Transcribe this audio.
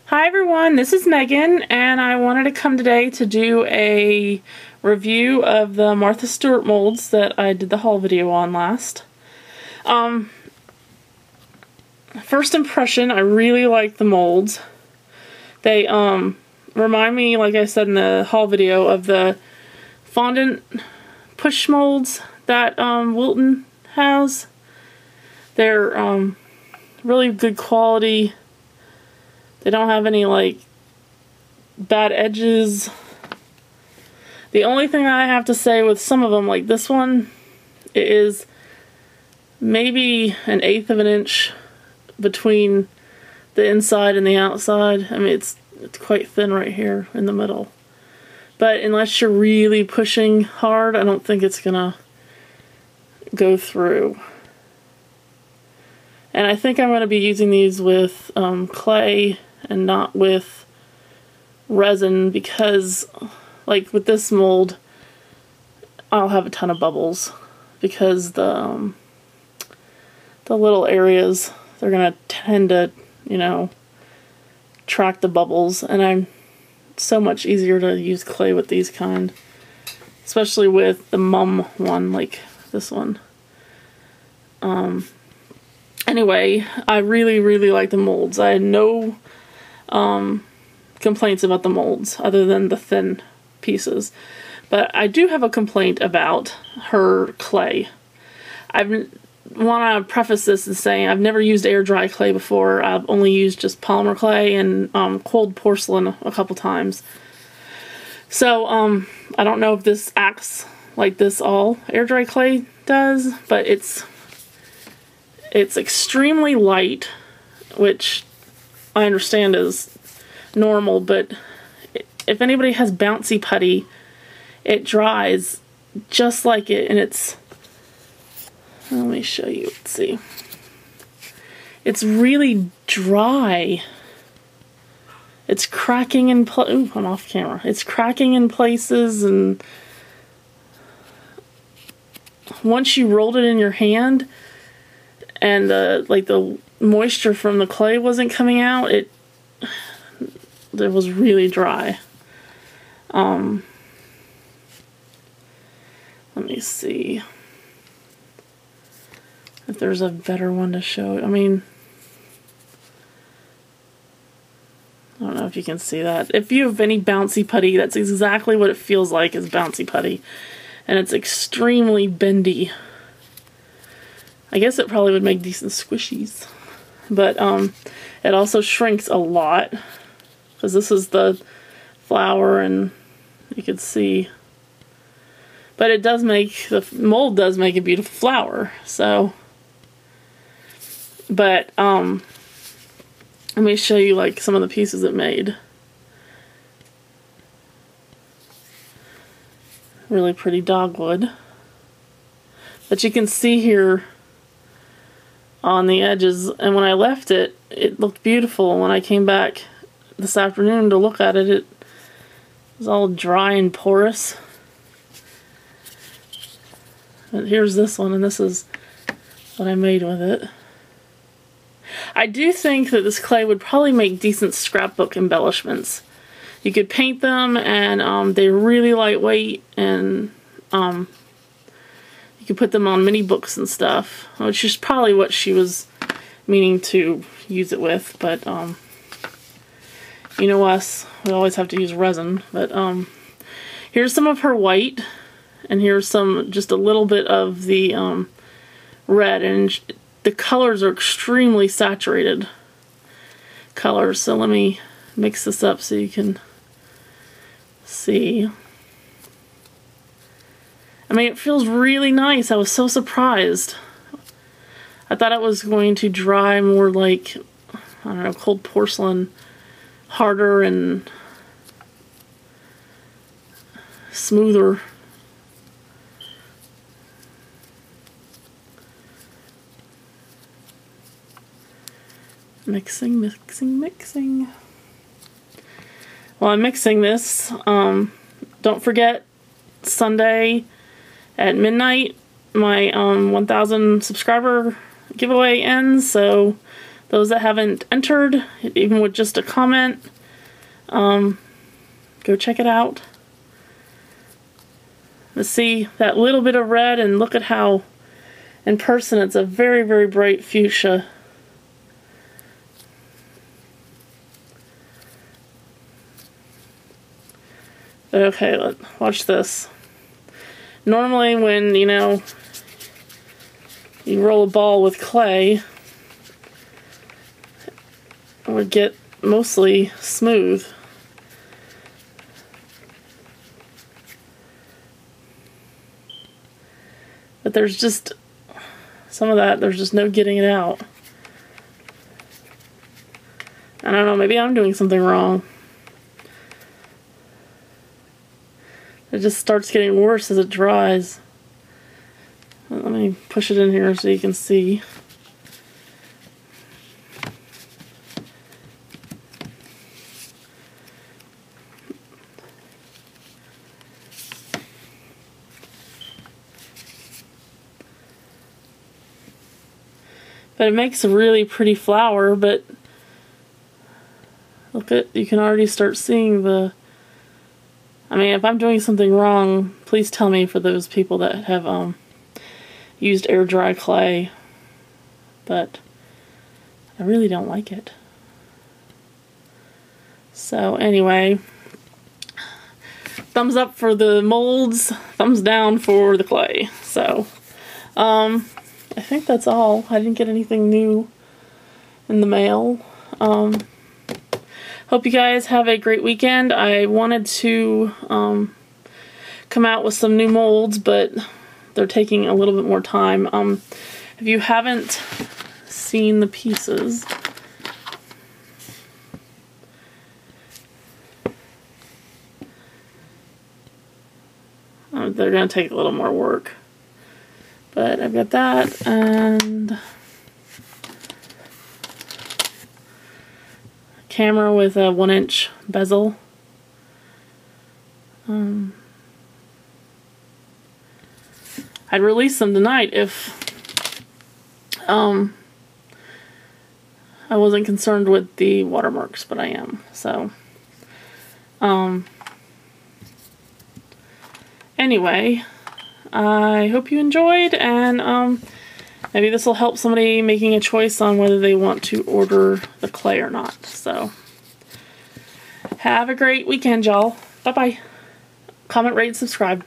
Hi everyone, this is Megan, and I wanted to come today to do a review of the Martha Stewart molds that I did the haul video on last. First impression, I really like the molds. They remind me, like I said in the haul video, of the fondant push molds that Wilton has. They're really good quality. They don't have any like bad edges. The only thing I have to say with some of them, like this one, it is maybe 1/8 of an inch between the inside and the outside. I mean, it's quite thin right here in the middle. But unless you're really pushing hard, I don't think it's gonna go through. And I think I'm going to be using these with clay and not with resin because, like with this mold, I'll have a ton of bubbles because the little areas, they're going to tend to, you know, track the bubbles, and it's so much easier to use clay with these kind, especially with the mum one like this one. Anyway, I really like the molds. I had no complaints about the molds other than the thin pieces. But I do have a complaint about her clay. I want to preface this as saying I've never used air dry clay before. I've only used just polymer clay and cold porcelain a couple times. So I don't know if this acts like this all air dry clay does, but it's extremely light, which I understand is normal, but if anybody has bouncy putty, it dries just like it, and let me show you, let's see. It's really dry. It's cracking in ooh, I'm off camera. It's cracking in places, and once you rolled it in your hand, and like the moisture from the clay wasn't coming out, it was really dry. Let me see if there's a better one to show. I mean, I don't know if you can see that. If you have any bouncy putty, that's exactly what it feels like, is bouncy putty. And it's extremely bendy. I guess it probably would make decent squishies, but it also shrinks a lot because this is the flower, and you can see. But it does make, the mold does make a beautiful flower. So, but let me show you like some of the pieces it made. Really pretty dogwood, but you can see here on the edges, and when I left it, it looked beautiful. And when I came back this afternoon to look at it, it was all dry and porous. But here's this one, and this is what I made with it. I do think that this clay would probably make decent scrapbook embellishments. You could paint them, and they're really lightweight, and you could put them on mini books and stuff, which is probably what she was meaning to use it with, but you know us, we always have to use resin. But here's some of her white, and here's some, just a little bit of the red, and the colors are extremely saturated colors. So let me mix this up so you can see. I mean, it feels really nice. I was so surprised. I thought it was going to dry more like, I don't know, cold porcelain, harder and smoother. Mixing. While I'm mixing this, don't forget, Sunday at midnight, my 1,000 subscriber giveaway ends, so Those that haven't entered, even with just a comment, go check it out. Let's see that little bit of red, and look at how in person it's a very, very bright fuchsia. But okay, watch this. Normally when, you know, you roll a ball with clay, it would get mostly smooth. But there's just some of that, there's just no getting it out. I don't know, maybe I'm doing something wrong. It just starts getting worse as it dries. Let me push it in here so you can see. But it makes a really pretty flower, but look at, you can already start seeing the, I mean, if I'm doing something wrong, please tell me, for those people that have used air dry clay, but I really don't like it. So anyway, thumbs up for the molds, thumbs down for the clay. So I think that's all. I didn't get anything new in the mail. Hope you guys have a great weekend. I wanted to come out with some new molds, but they're taking a little bit more time. If you haven't seen the pieces, they're going to take a little more work. But I've got that, and camera with a 1-inch bezel. I'd release them tonight if I wasn't concerned with the watermarks, but I am. So anyway, I hope you enjoyed, and maybe this will help somebody making a choice on whether they want to order the clay or not. So, have a great weekend, y'all. Bye-bye. Comment, rate, subscribe.